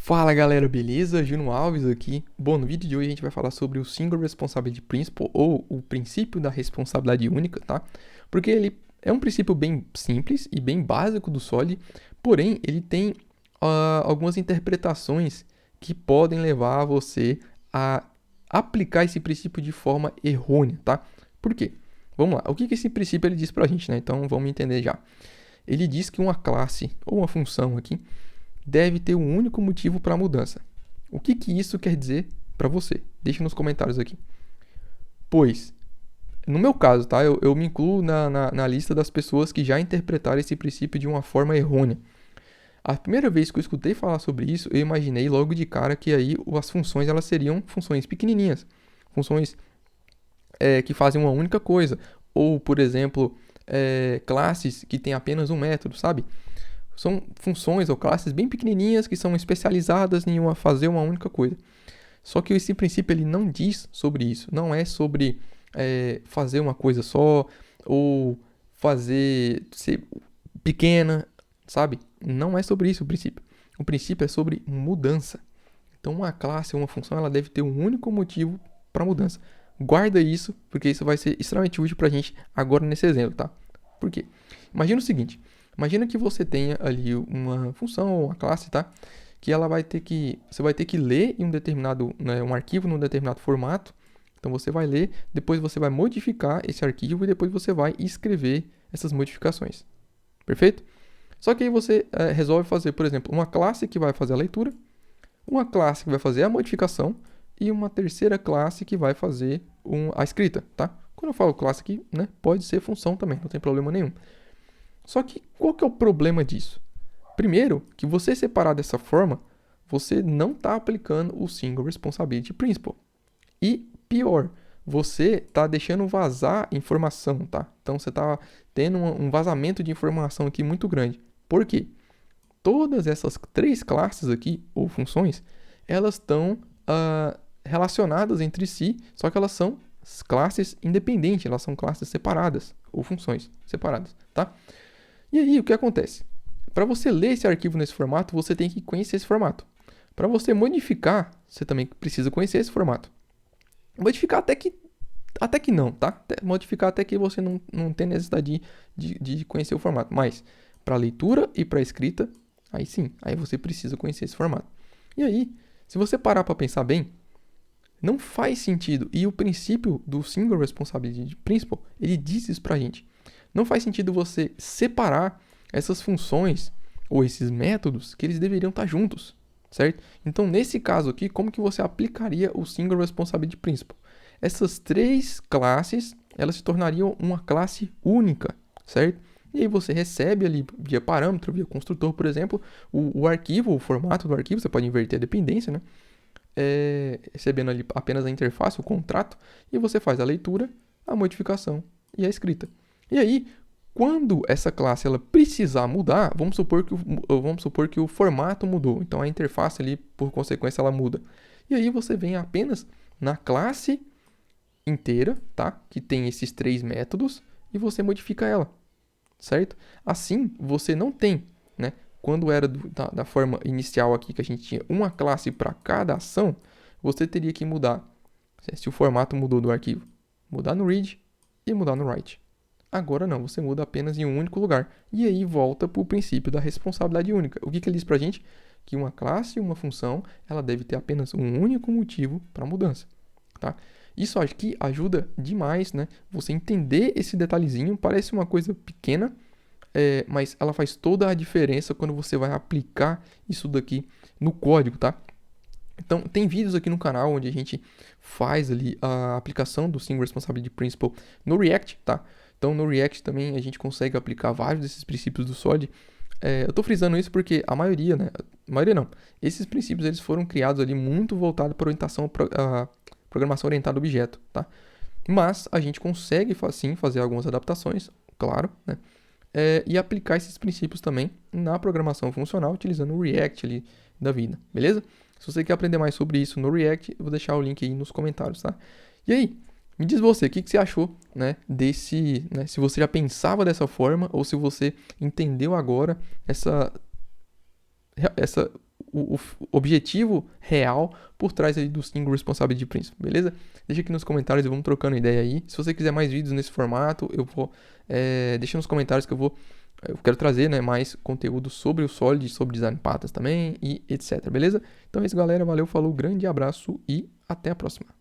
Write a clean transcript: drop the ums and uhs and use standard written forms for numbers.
Fala galera, beleza? Juno Alves aqui. Bom, no vídeo de hoje a gente vai falar sobre o Single Responsibility Principle ou o princípio da responsabilidade única, tá? Porque ele é um princípio bem simples e bem básico do Solid, porém ele tem algumas interpretações que podem levar você a aplicar esse princípio de forma errônea, tá? Por quê? Vamos lá, o que esse princípio ele diz pra gente, né? Então vamos entender já. Ele diz que uma classe ou uma função aqui deve ter um único motivo para a mudança. O que isso quer dizer para você? Deixa nos comentários aqui. Pois, no meu caso, tá? Eu me incluo na lista das pessoas que já interpretaram esse princípio de uma forma errônea. A primeira vez que eu escutei falar sobre isso, eu imaginei logo de cara que aí as funções elas seriam funções pequenininhas, funções que fazem uma única coisa, ou, por exemplo, classes que têm apenas um método, sabe? São funções ou classes bem pequenininhas que são especializadas em fazer uma única coisa. Só que esse princípio ele não diz sobre isso. Não é sobre fazer uma coisa só ou fazer ser pequena, sabe? Não é sobre isso o princípio. O princípio é sobre mudança. Então uma classe ou uma função ela deve ter um único motivo para mudança. Guarda isso, porque isso vai ser extremamente útil para a gente agora nesse exemplo, tá? Por quê? Imagina o seguinte. Imagina que você tenha ali uma função ou uma classe, tá? Que ela você vai ter que ler em um determinado, né, um arquivo num determinado formato. Então você vai ler, depois você vai modificar esse arquivo e depois você vai escrever essas modificações. Perfeito? Só que aí você resolve fazer, por exemplo, uma classe que vai fazer a leitura, uma classe que vai fazer a modificação e uma terceira classe que vai fazer a escrita, tá? Quando eu falo classe aqui, né, pode ser função também, não tem problema nenhum. Só que qual que é o problema disso? Primeiro, que você separar dessa forma, você não está aplicando o Single Responsibility Principle. E pior, você está deixando vazar informação, tá? Então você está tendo um vazamento de informação aqui muito grande. Por quê? Todas essas três classes aqui, ou funções, elas estão relacionadas entre si, só que elas são classes independentes, elas são classes separadas, ou funções separadas, tá? E aí, o que acontece? Para você ler esse arquivo nesse formato, você tem que conhecer esse formato. Para você modificar, você também precisa conhecer esse formato. Modificar até que não, tá? Modificar até que você não tem necessidade de conhecer o formato. Mas, para leitura e para escrita, aí sim, aí você precisa conhecer esse formato. E aí, se você parar para pensar bem, não faz sentido. E o princípio do Single Responsibility Principle, ele diz isso pra gente. Não faz sentido você separar essas funções ou esses métodos que eles deveriam estar juntos, certo? Então, nesse caso aqui, como que você aplicaria o Single Responsibility Principle? Essas três classes, elas se tornariam uma classe única, certo? E aí você recebe ali via parâmetro, via construtor, por exemplo, o arquivo, o formato do arquivo, você pode inverter a dependência, né? Recebendo ali apenas a interface, o contrato, e você faz a leitura, a modificação e a escrita. E aí, quando essa classe ela precisar mudar, vamos supor que o formato mudou, então a interface ali, por consequência, ela muda. E aí você vem apenas na classe inteira, tá? Que tem esses três métodos, e você modifica ela, certo? Assim, você não tem, né? Quando era da forma inicial aqui, que a gente tinha uma classe para cada ação, você teria que mudar, se o formato mudou do arquivo, mudar no read e mudar no write. Agora não, você muda apenas em um único lugar. E aí volta para o princípio da responsabilidade única. O que ele diz para a gente? Que uma classe e uma função, ela deve ter apenas um único motivo para a mudança. Tá? Isso aqui ajuda demais, né? Você entender esse detalhezinho, parece uma coisa pequena, mas ela faz toda a diferença quando você vai aplicar isso daqui no código, tá? Então, tem vídeos aqui no canal onde a gente faz ali a aplicação do Single Responsibility Principle no React, tá? Então, no React também a gente consegue aplicar vários desses princípios do Solid. Eu estou frisando isso porque a maioria, né? A maioria não. Esses princípios eles foram criados ali muito voltados para orientação, programação orientada a objeto, tá? Mas a gente consegue sim fazer algumas adaptações, claro, né? E aplicar esses princípios também na programação funcional utilizando o React ali da vida, beleza? Se você quer aprender mais sobre isso no React, eu vou deixar o link aí nos comentários, tá? E aí, me diz você, o que você achou, né, né, se você já pensava dessa forma ou se você entendeu agora o objetivo real por trás ali do Single Responsibility Principle, beleza? Deixa aqui nos comentários e vamos trocando ideia aí. Se você quiser mais vídeos nesse formato, eu vou... deixa nos comentários que eu quero trazer, né, mais conteúdo sobre o Solid, sobre design patterns também e etc, beleza? Então é isso, galera. Valeu, falou, grande abraço e até a próxima.